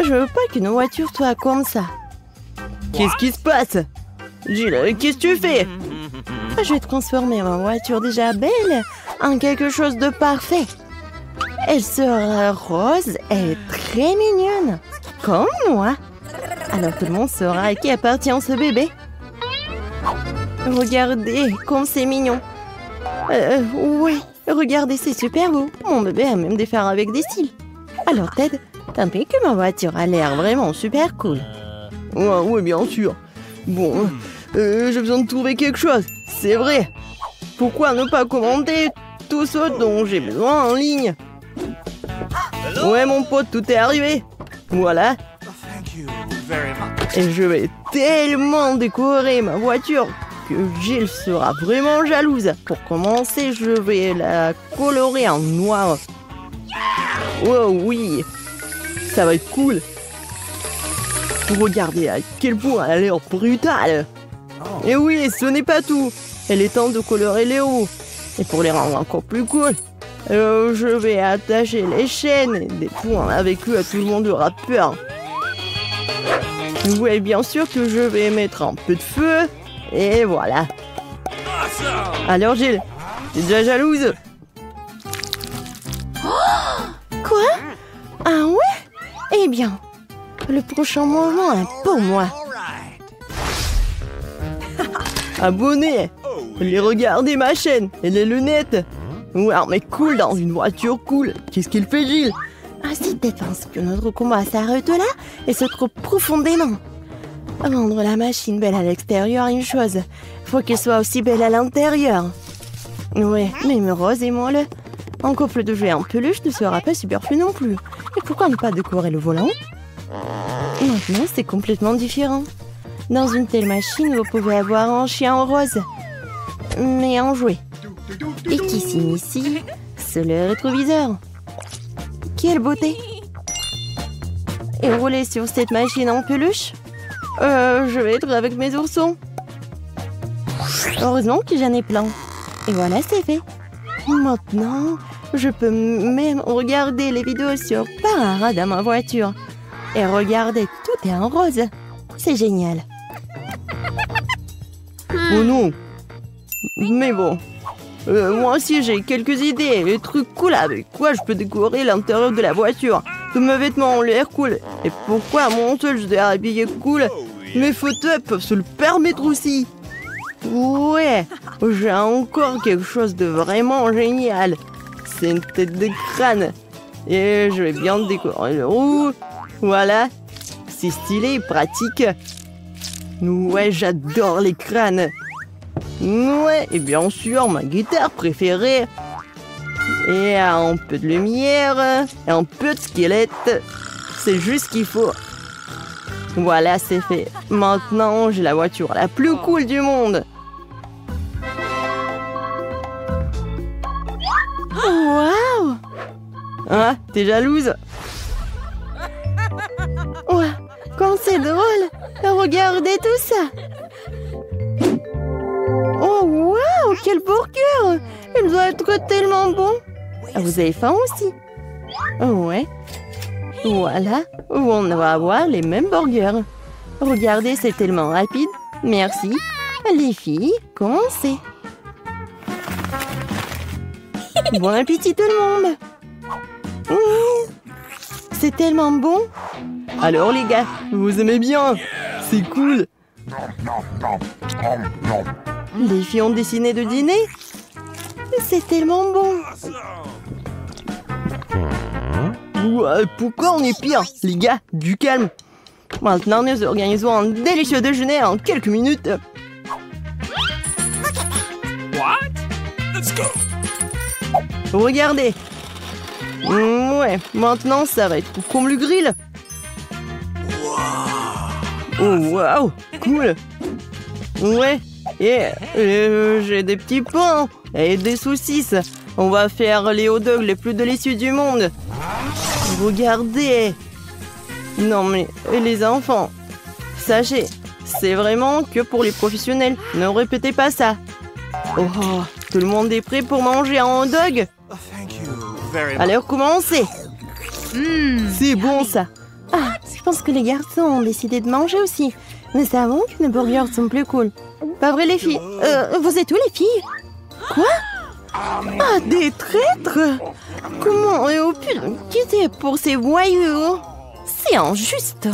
Je veux pas qu'une voiture soit comme ça. Qu'est-ce qui se passe? Jill, qu'est-ce que tu fais? Je vais transformer ma voiture déjà belle en quelque chose de parfait. Elle sera rose et très mignonne, comme moi. Alors tout le monde saura à qui appartient ce bébé. Regardez comme c'est mignon. Ouais, regardez, c'est super beau. Mon bébé a même des phares avec des cils. Alors Ted, t'as vu que ma voiture a l'air vraiment super cool? Ouais, bien sûr. Bon, j'ai besoin de trouver quelque chose, c'est vrai. Pourquoi ne pas commander tout ce dont j'ai besoin en ligne? Ouais, mon pote, tout est arrivé. Voilà. Et je vais tellement décorer ma voiture que Jill sera vraiment jalouse. Pour commencer, je vais la colorer en noir. Oh oui, ça va être cool. Regardez à quel point elle a l'air brutale. Et oui, ce n'est pas tout. Il est temps de colorer les roues. Et pour les rendre encore plus cool, je vais attacher les chaînes et des points avec eux à tout le monde aura peur. Oui, bien sûr que je vais mettre un peu de feu. Et voilà. Alors Jill, t'es déjà jalouse? Quoi? Ah ouais? Eh bien, le prochain mouvement est pour moi. Abonnez! Allez regarder ma chaîne et les lunettes. Ouais, mais cool dans une voiture cool. Qu'est-ce qu'il fait, Jill? Ah, si tu penses que notre combat s'arrête là et se trouve profondément. Rendre la machine belle à l'extérieur est une chose. Faut qu'elle soit aussi belle à l'intérieur. Ouais, même Rose et moi, en couple de jouets en peluche ne sera pas superflu non plus. Et pourquoi ne pas décorer le volant? Maintenant, c'est complètement différent. Dans une telle machine, vous pouvez avoir un chien en rose, mais en jouet. Et qui s'initie, c'est le rétroviseur. Quelle beauté! Et rouler sur cette machine en peluche, je vais être avec mes oursons. Heureusement que j'en ai plein. Et voilà, c'est fait. Maintenant, je peux même regarder les vidéos sur Parara dans ma voiture. Et regardez, tout est en rose. C'est génial. Oh non! Mais bon, moi aussi j'ai quelques idées, des trucs cool avec quoi je peux décorer l'intérieur de la voiture. Tous mes vêtements ont l'air cool. Et pourquoi moi seul je dois être habillé cool? Mes fauteuils peuvent se le permettre aussi. Ouais, j'ai encore quelque chose de vraiment génial. C'est une tête de crâne. Et je vais bien décorer le roue. Voilà, c'est stylé et pratique. Ouais, j'adore les crânes. Ouais, et bien sûr, ma guitare préférée. Et un peu de lumière, et un peu de squelette. C'est juste ce qu'il faut. Voilà, c'est fait. Maintenant, j'ai la voiture la plus cool du monde. Waouh! Ah, t'es jalouse? Ouais, comme c'est drôle! Regardez tout ça! Oh, waouh! Quel burger! Il doit être tellement bon! Ah, vous avez faim aussi? Ouais. Voilà, on va avoir les mêmes burgers. Regardez, c'est tellement rapide. Merci. Les filles, commencez. Bon appétit tout le monde! C'est tellement bon! Alors les gars, vous aimez bien? C'est cool! Les filles ont décidé de dîner? C'est tellement bon! Ouais, pourquoi on est pire? Les gars, du calme! Maintenant, nous organisons un délicieux déjeuner en quelques minutes. What? Let's go! Regardez. Ouais, maintenant ça va être comme le grill. Oh waouh, cool. Ouais, et j'ai des petits pains et des saucisses. On va faire les hot dogs les plus délicieux du monde. Regardez. Non mais les enfants, sachez, c'est vraiment que pour les professionnels. Ne répétez pas ça. Oh, tout le monde est prêt pour manger un hot dog? Alors commencez. C'est bon ça. Ah, pense que les garçons ont décidé de manger aussi. Nous savons que nos burgers sont plus cool. Pas vrai, les filles? Vous êtes où, les filles? Quoi? Ah, des traîtres? Comment ont pu quitter pour ces voyous? C'est injuste.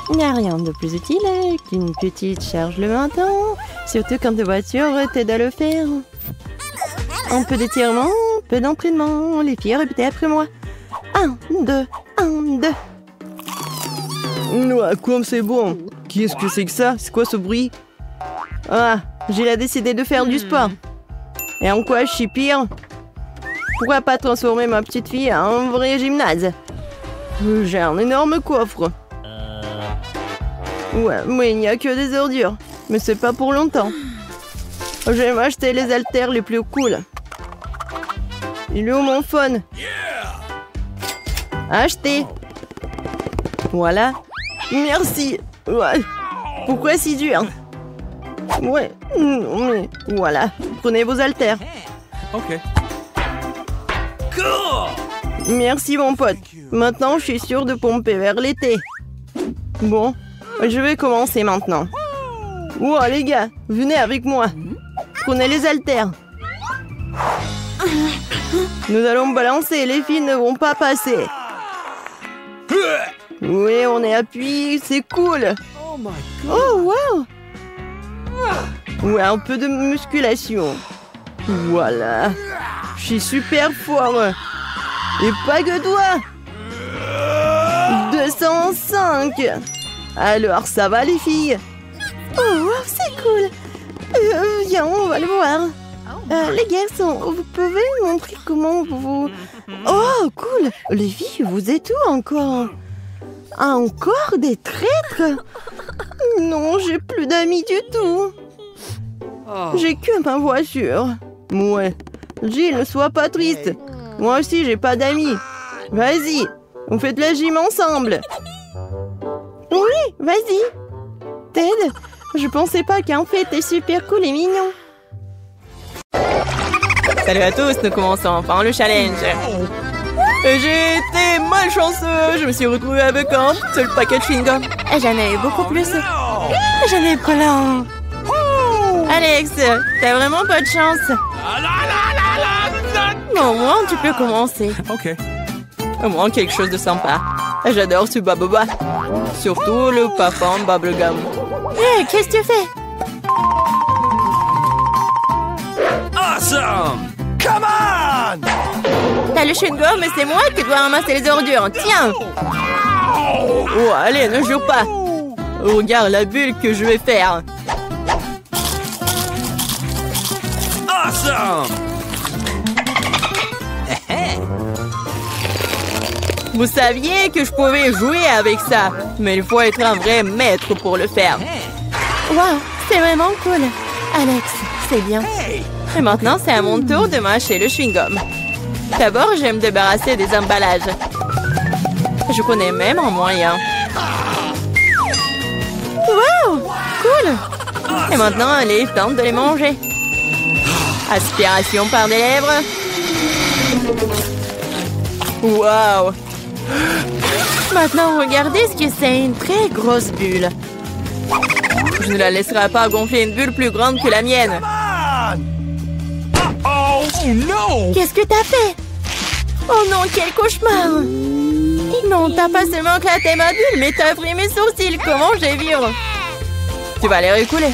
Il n'y a rien de plus utile qu'une petite charge le matin, surtout quand ta voiture t'aide à le faire. Un peu d'étirement, un peu d'entraînement. Les filles, répétez après moi. 1, 2, 1, 2. Ouais, comme c'est bon. Qu'est-ce que c'est que ça? C'est quoi ce bruit? Ah, j'ai décidé de faire du sport. Et en quoi je suis pire? Pourquoi pas transformer ma petite fille en vrai gymnase? J'ai un énorme coffre. Ouais, mais il n'y a que des ordures. Mais c'est pas pour longtemps. Je vais m'acheter les haltères les plus cool. Il est où mon phone? Acheté. Voilà. Merci. Ouais. Pourquoi si dur? Ouais. Mais voilà. Prenez vos haltères. Ok. Cool. Merci mon pote. Maintenant, je suis sûre de pomper vers l'été. Bon, je vais commencer maintenant. Wow, les gars, venez avec moi. Prenez les haltères. Nous allons balancer, les filles ne vont pas passer. Oui, on est appuyé, c'est cool. Oh, wow. Ouais, un peu de musculation. Voilà. Je suis super fort. Et pas que toi. 205. Alors, ça va les filles? Oh, wow, c'est cool. Viens, on va le voir. Les garçons, vous pouvez montrer comment vous... Oh, cool. Les filles, vous êtes où encore? Encore des traîtres? Non, j'ai plus d'amis du tout. J'ai que ma voiture. Ouais. Jill, ne sois pas triste. Moi aussi, j'ai pas d'amis. Vas-y, on fait de la gym ensemble. Oui, vas-y. Ted, je pensais pas qu'en fait, t'es super cool et mignon. Salut à tous, nous commençons enfin le challenge. J'ai été malchanceux, je me suis retrouvée avec un seul paquet de chewing-gum. Et j'en ai eu beaucoup plus. J'en ai plein. Alex, t'as vraiment pas de chance. Bon, au moins, tu peux commencer. Ok. Au moins, quelque chose de sympa. J'adore ce baboba. Surtout le parfum bubblegum. Hé, qu'est-ce que tu fais? Awesome! Come on! T'as le chewing-gum, mais c'est moi qui dois ramasser les ordures. Tiens! Oh, allez, ne jure pas. Regarde la bulle que je vais faire. Awesome! Vous saviez que je pouvais jouer avec ça, mais il faut être un vrai maître pour le faire. Wow, c'est vraiment cool. Alex, c'est bien. Et maintenant, c'est à mon tour de mâcher le chewing-gum. D'abord, je vais me débarrasser des emballages. Je connais même un moyen. Wow, cool. Et maintenant, allez, tente de les manger. Aspiration par les lèvres. Wow. Maintenant, regardez ce que c'est, une très grosse bulle. Je ne la laisserai pas gonfler une bulle plus grande que la mienne. Oh no! Qu'est-ce que t'as fait? Oh non, quel cauchemar! Non, t'as pas seulement éclaté ma bulle, mais t'as pris mes sourcils. Comment je vais vivre? Tu vas les récouler.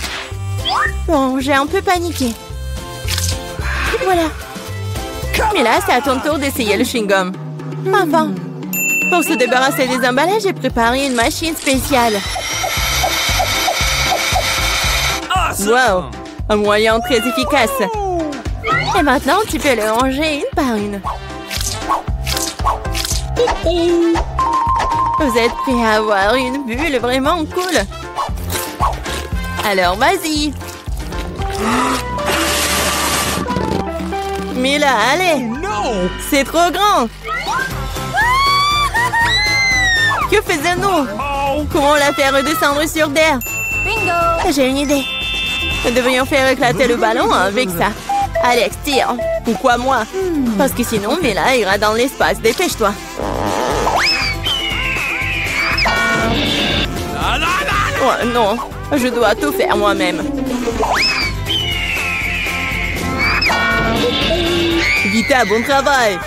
Bon, j'ai un peu paniqué. Voilà. Mais là, c'est à ton tour d'essayer le chewing-gum. Enfin. Pour se débarrasser des emballages, j'ai préparé une machine spéciale. Wow! Un moyen très efficace. Et maintenant, tu peux le ranger une par une. Vous êtes prêts à avoir une bulle vraiment cool? Alors, vas-y. Mais là, allez. C'est trop grand. Que faisons-nous? Comment la faire redescendre sur terre? Bingo! J'ai une idée. Nous devrions faire éclater le ballon avec ça. Alex, tire. Pourquoi moi? Parce que sinon, Mila ira dans l'espace. Dépêche-toi. Oh non, je dois tout faire moi-même. Vita, bon travail.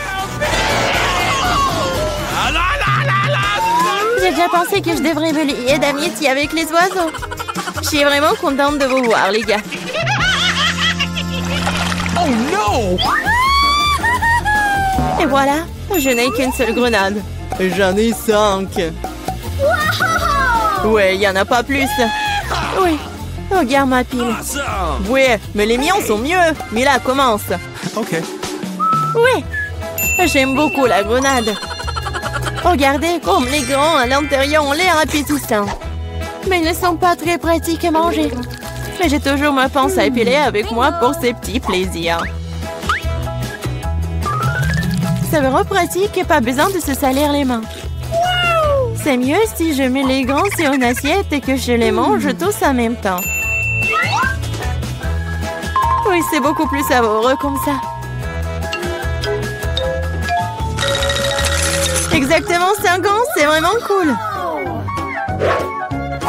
J'ai déjà pensé que je devrais me lier d'amitié avec les oiseaux. Je suis vraiment contente de vous voir, les gars. Oh no! Et voilà, je n'ai qu'une seule grenade. J'en ai 5. Ouais, il n'y en a pas plus. Oui, regarde ma pile. Awesome! Ouais, mais les miens sont mieux. Mila, commence. Okay. Oui, j'aime beaucoup la grenade. Regardez comme les grands à l'intérieur ont l'air appétissants. Mais ils ne sont pas très pratiques à manger. Mais j'ai toujours ma pince à épiler avec moi pour ces petits plaisirs. C'est vraiment pratique et pas besoin de se salir les mains. C'est mieux si je mets les gants sur une assiette et que je les mange tous en même temps. Oui, c'est beaucoup plus savoureux comme ça. Exactement 5 ans, c'est vraiment cool.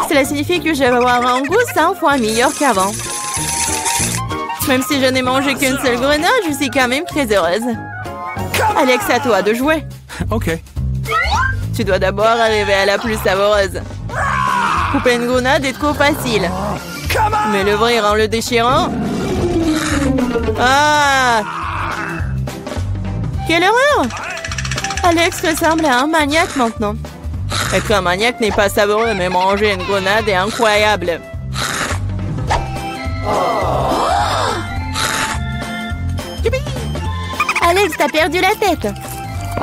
Cela signifie que je vais avoir un goût 100 fois meilleur qu'avant. Même si je n'ai mangé qu'une seule grenade, je suis quand même très heureuse. Alex, à toi de jouer. Okay. Tu dois d'abord arriver à la plus savoureuse. Couper une grenade est trop facile. Mais l'ouvrir en le déchirant... Ah! Quelle horreur! Alex ressemble à un maniaque maintenant. Être un maniaque n'est pas savoureux, mais manger une grenade est incroyable. Alex, t'as perdu la tête.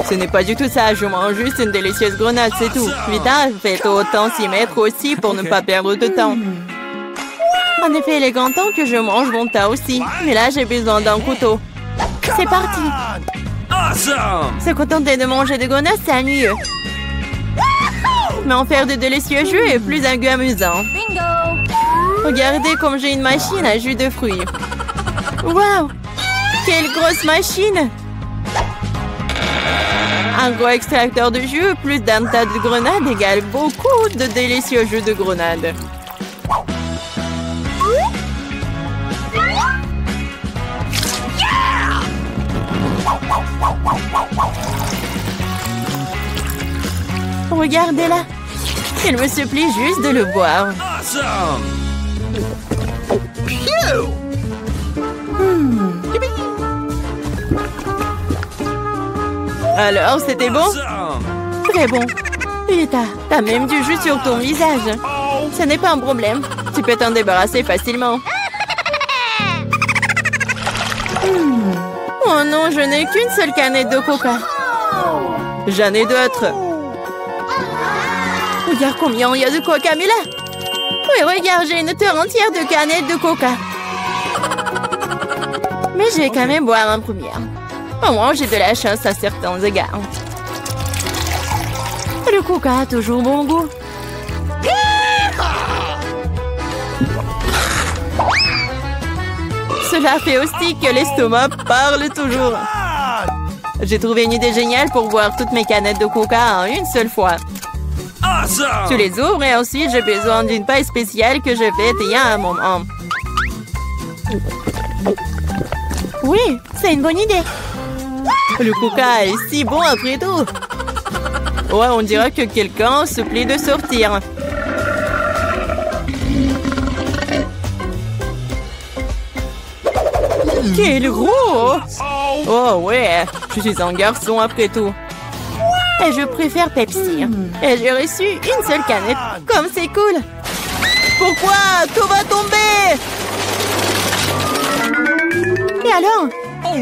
Ce n'est pas du tout ça, je mange juste une délicieuse grenade, c'est tout. Vita, faites autant s'y mettre aussi pour ne pas perdre de temps. En effet, il est grand temps que je mange mon tas aussi. Mais là, j'ai besoin d'un couteau. C'est parti. Awesome! Se contenter de manger des grenades, c'est ennuyeux. Mais en faire de délicieux jus est plus un goût amusant. Regardez comme j'ai une machine à jus de fruits. Waouh! Quelle grosse machine! Un gros extracteur de jus plus d'un tas de grenades égale beaucoup de délicieux jus de grenade. Regardez-la. Il me supplie juste de le boire. Awesome! Alors, c'était bon? Awesome! Très bon. Vita, t'as même du jus sur ton visage. Ce n'est pas un problème. Tu peux t'en débarrasser facilement. Oh non, je n'ai qu'une seule canette de coca. J'en ai d'autres. Regarde combien il y a de coca, Mila. Oui, regarde, j'ai une terre entière de canettes de coca. Mais je vais quand même boire en première. Au moins, j'ai de la chance à certains égards. Le coca a toujours bon goût. Cela fait aussi que l'estomac parle toujours. J'ai trouvé une idée géniale pour boire toutes mes canettes de coca en une seule fois. Awesome! Tu les ouvres et ensuite j'ai besoin d'une paille spéciale que je vais il y a un moment. Oui, c'est une bonne idée. Le coca est si bon après tout. Ouais, on dirait que quelqu'un se plaît de sortir. Quel gros! Oh ouais, je suis un garçon après tout. Et je préfère Pepsi. Et j'ai reçu une seule canette. Comme c'est cool. Pourquoi? Tout va tomber! Et alors?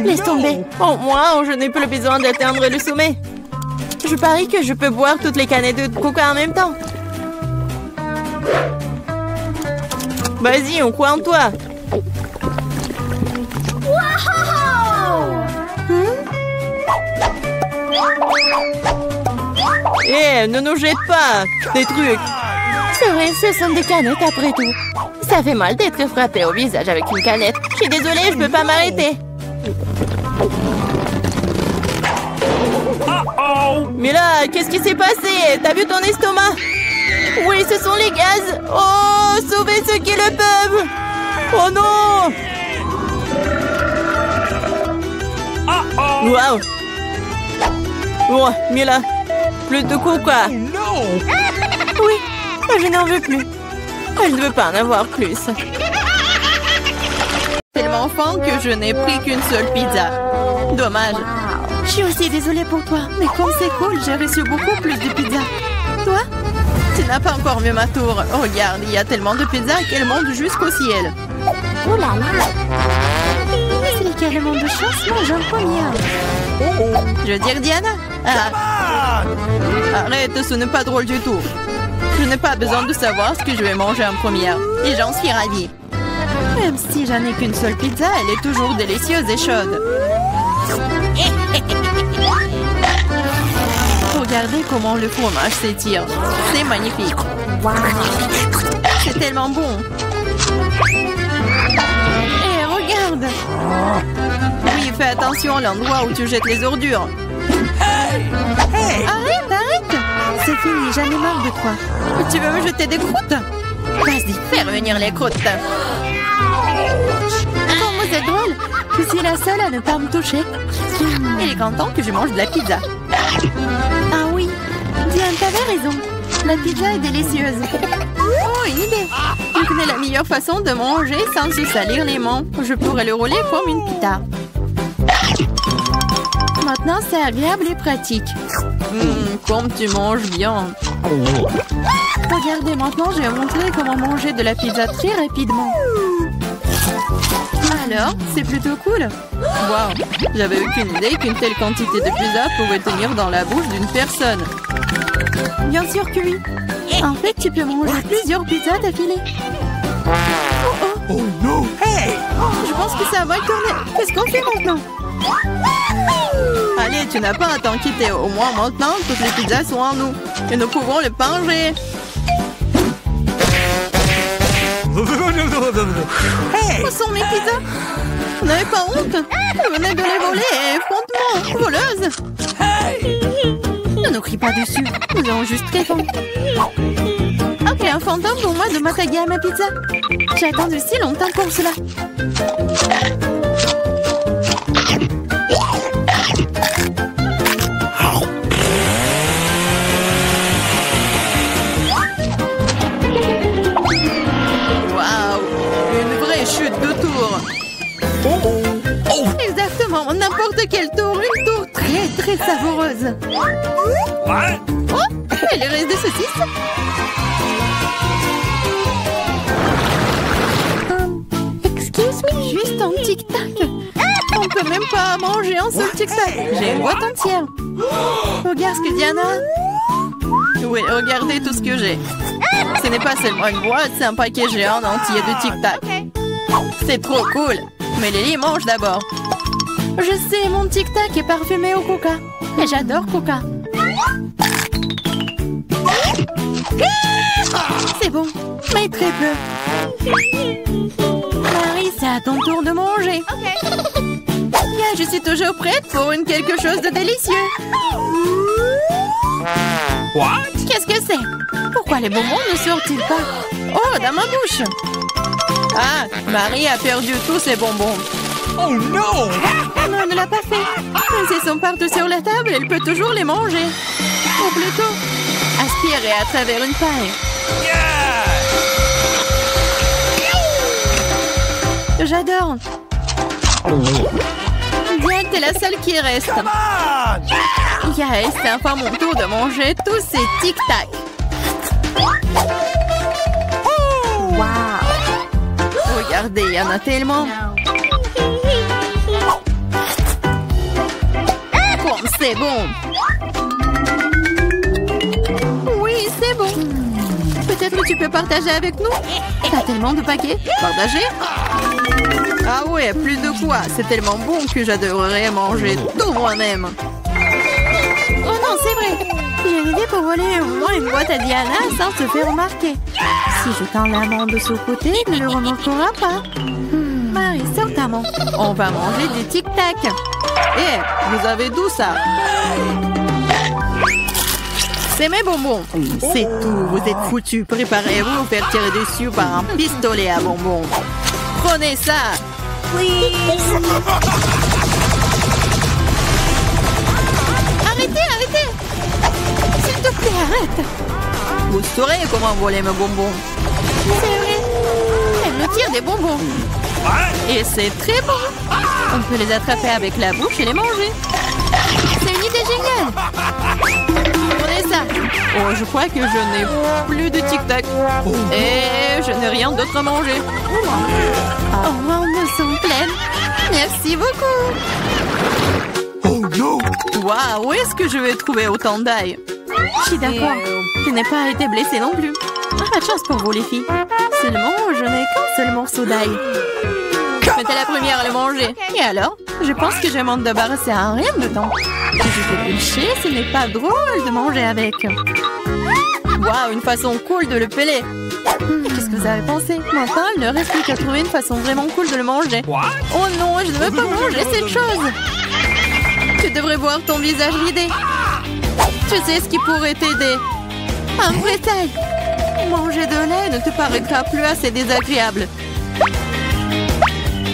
Laisse tomber. Au moins, je n'ai plus besoin d'atteindre le sommet. Je parie que je peux boire toutes les canettes de coca en même temps. Vas-y, on croit en toi. Eh, ne nous jette pas des trucs. C'est vrai, ce sont des canettes après tout. Ça fait mal d'être frappé au visage avec une canette. Je suis désolée, je peux pas m'arrêter. Uh-oh! Mais là, qu'est-ce qui s'est passé? T'as vu ton estomac? Oui, ce sont les gaz. Oh, sauvez ceux qui le peuvent. Oh non. Waouh. Oh, Mila, plus de coca. Oui, je n'en veux plus. Je ne veux pas en avoir plus. Tellement faim que je n'ai pris qu'une seule pizza. Dommage. Je suis aussi désolée pour toi, mais comme c'est cool, j'ai reçu beaucoup plus de pizza. Toi? Tu n'as pas encore vu ma tour. Oh, regarde, il y a tellement de pizzas qu'elle monte jusqu'au ciel. Oh là là! C'est carrément de chance, mange un première. Je veux dire, Diana? Ah. Arrête, ce n'est pas drôle du tout. Je n'ai pas besoin de savoir ce que je vais manger en première. Et j'en suis ravie. Même si j'en ai qu'une seule pizza, elle est toujours délicieuse et chaude. Regardez comment le fromage s'étire. C'est magnifique. Wow. C'est tellement bon. Et regarde. Oui, fais attention à l'endroit où tu jettes les ordures. Arrête, arrête. C'est fini, j'en ai marre de toi. Tu veux me jeter des croûtes? Vas-y, fais revenir les croûtes. Comment c'est drôle. Je suis la seule à ne pas me toucher. Il est content que je mange de la pizza. Ah oui, Diane, t'avais raison. La pizza est délicieuse. Oh, une idée. Je connais la meilleure façon de manger sans se salir les mains. Je pourrais le rouler comme une pita. Maintenant, c'est agréable et pratique. Comme tu manges bien. Regardez, maintenant, je vais montrer comment manger de la pizza très rapidement. Alors, c'est plutôt cool. Waouh, j'avais aucune idée qu'une telle quantité de pizza pouvait tenir dans la bouche d'une personne. Bien sûr que oui. En fait, tu peux manger plusieurs pizzas d'affilée. Oh non, hey! Je pense que ça va tourner. Qu'est-ce qu'on fait maintenant? Allez, tu n'as pas à t'inquiéter. Au moins maintenant, toutes les pizzas sont en nous. Et nous pouvons les manger. Où sont mes pizzas? Vous n'avez pas honte? Vous venez de les voler et frontement, voleuse! Ne nous crie pas dessus, nous avons juste très faim. Ok, un fantôme pour moi de m'attaquer à ma pizza. J'ai attendu si longtemps pour cela. Chute de tour. Exactement, n'importe quel tour, une tour très très savoureuse. Oh, elle reste des saucisses. Excuse me, juste un tic-tac. On peut même pas manger un seul tic-tac. J'ai une boîte entière. Regarde ce que Diana. Oui, regardez tout ce que j'ai. Ce n'est pas seulement une boîte, c'est un paquet géant entier de tic-tac. C'est trop cool. Mais Lily mange d'abord. Je sais, mon tic-tac est parfumé au coca. Et j'adore coca. C'est bon, mais très peu. Marie, c'est à ton tour de manger. Bien, je suis toujours prête pour quelque chose de délicieux. Qu'est-ce que c'est? Pourquoi les bonbons ne sortent-ils pas? Oh, dans ma bouche. Ah, Marie a perdu tous ses bonbons. Oh non! Non, elle ne l'a pas fait. Si elles sont partout sur la table, elle peut toujours les manger. Ou plutôt, aspirer à travers une paille. J'adore. Diane, t'es la seule qui reste. Yes, c'est enfin mon tour de manger tous ces tic-tac. Wow! Regardez, il y en a tellement. Comme c'est bon. Oui, c'est bon. Peut-être que tu peux partager avec nous? T'as tellement de paquets. Partager? Ah ouais, plus de quoi. C'est tellement bon que j'adorerais manger tout moi-même. Oh non, c'est vrai. J'ai une idée pour voler au moins une boîte à Diana sans se faire remarquer. Si je tends la main de ce côté, il ne le remarquera pas. Marie, sors ta main. On va manger des tic-tac. Eh, vous avez d'où ça? C'est mes bonbons. C'est tout, vous êtes foutus. Préparez-vous à vous faire tirer dessus par un pistolet à bonbons. Prenez ça. Arrêtez. S'il te plaît, arrête. Vous saurez comment voler mes bonbons. C'est vrai. Elle me tire des bonbons. Et c'est très bon. On peut les attraper avec la bouche et les manger. C'est une idée géniale. Prenez ça. Oh, je crois que je n'ai plus de tic-tac. Et je n'ai rien d'autre à manger. Oh, nous sommes pleines. Merci beaucoup. Oh no! Waouh, où est-ce que je vais trouver autant d'ail? Je suis d'accord. Je n'ai pas été blessée non plus. Pas de chance pour vous, les filles. Seulement, je n'ai qu'un seul morceau d'ail. J'étais la première à le manger. Et alors? Je pense que je vais m'en débarrasser en rien de temps. Si je fais pêcher, ce n'est pas drôle de manger avec. Waouh, une façon cool de le peler. Qu'est-ce que vous avez pensé? Maintenant, il ne reste plus qu'à trouver une façon vraiment cool de le manger. Oh non, je ne veux pas manger cette chose. Tu devrais voir ton visage ridé. Tu sais ce qui pourrait t'aider. Un vrai taille. Manger de lait ne te paraîtra plus assez désagréable.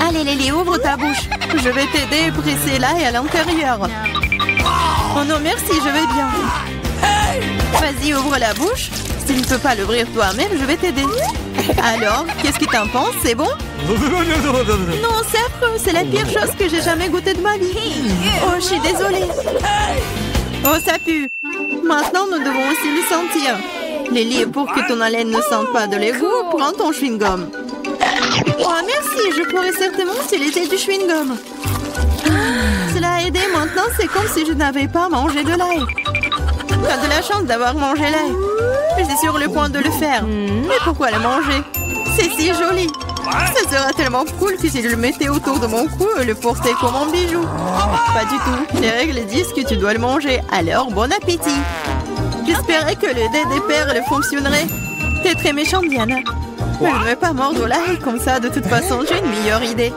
Allez, Lily, ouvre ta bouche. Je vais t'aider à presser l'ail à l'intérieur. Oh non, merci, je vais bien. Vas-y, ouvre la bouche. Si tu ne peux pas l'ouvrir toi-même, je vais t'aider. Alors, qu'est-ce que t'en penses? C'est bon? Non, c'est affreux. C'est la pire chose que j'ai jamais goûté de ma vie. Oh, je suis désolée. Oh, ça pue. Maintenant, nous devons aussi le sentir. Lily, pour que ton haleine ne sente pas de l'égout, prends ton chewing-gum. Oh, merci. Je pourrais certainement utiliser du chewing-gum. Cela a aidé. Maintenant, c'est comme si je n'avais pas mangé de l'ail. Tu as de la chance d'avoir mangé l'ail. Je suis sur le point de le faire. Mais pourquoi le manger? C'est si joli. Ça sera tellement cool que si je le mettais autour de mon cou et le portais comme un bijou. Pas du tout. Les règles disent que tu dois le manger. Alors, bon appétit. J'espérais que le dé des perles fonctionnerait. T'es très méchante, Diana. Mais je ne vais pas mordre l'ail comme ça. De toute façon, j'ai une meilleure idée.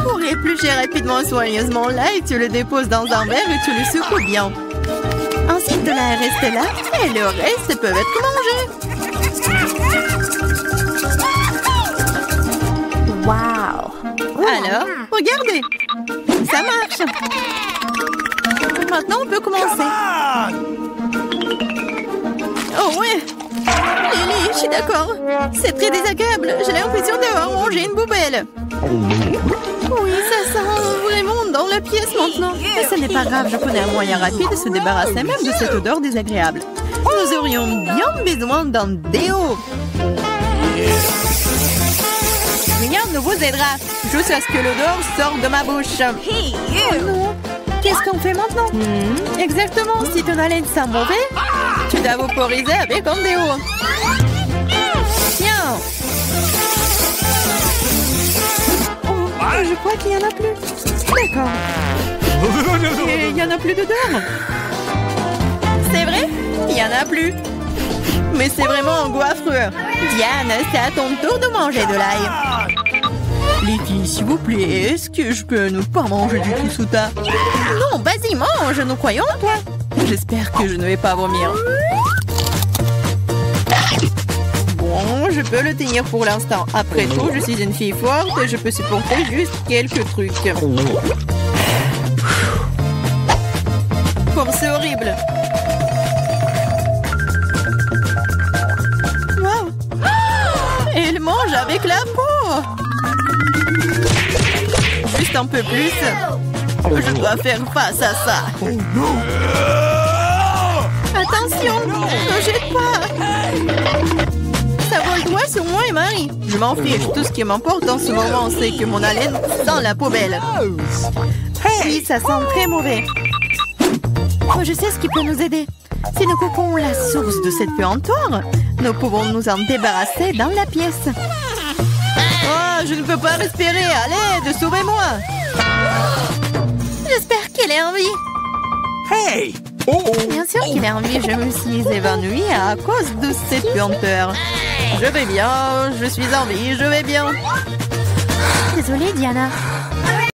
Pour éplucher rapidement et soigneusement l'ail, tu le déposes dans un verre et tu le secoues bien. Ensuite, de l'ail reste là et le reste peut être mangé. Wow! Alors, regardez. Ça marche. Maintenant, on peut commencer. Oh ouais. Lily, je suis d'accord. C'est très désagréable. J'ai l'impression d'avoir mangé une poubelle. Oui, ça sent vraiment dans la pièce maintenant. Mais ce n'est pas grave, je connais un moyen rapide de se débarrasser même de cette odeur désagréable. Nous aurions bien besoin d'un déo. Rien ne vous aidera, juste à ce que l'odeur sorte de ma bouche. Oh non. Qu'est-ce qu'on fait maintenant? Exactement, si ton haleine sent mauvais, tu dois vaporiser avec un déo. Tiens. Je crois qu'il n'y en a plus. D'accord. Et il n'y en a plus d'odeur. C'est vrai? Il n'y en a plus. Mais c'est vraiment un goût affreux. Diane, c'est à ton tour de manger de l'ail. Les filles, s'il vous plaît, est-ce que je peux ne pas manger du tout sous ta... Non, vas-y, mange, nous croyons en toi. J'espère que je ne vais pas vomir. Bon, je peux le tenir pour l'instant. Après tout, je suis une fille forte et je peux supporter juste quelques trucs. Comme c'est horrible. Wow. Elle mange avec la peau. Juste un peu plus. Je dois faire face à ça. Attention, ne jette pas. Ça vole droit sur moi et Marie. Je m'en fiche. Tout ce qui m'importe en ce moment, c'est que mon haleine sent la poubelle. Oui, ça sent très mauvais. Oh, je sais ce qui peut nous aider. Si nous coupons la source de cette puanteur, nous pouvons nous en débarrasser dans la pièce. Oh, je ne peux pas respirer. Allez, sauvez-moi. J'espère qu'elle est en vie. Hey! Bien sûr qu'il est en vie. Je me suis évanouie à cause de cette puanteur. Je vais bien. Je suis en vie. Je vais bien. Désolée, Diana.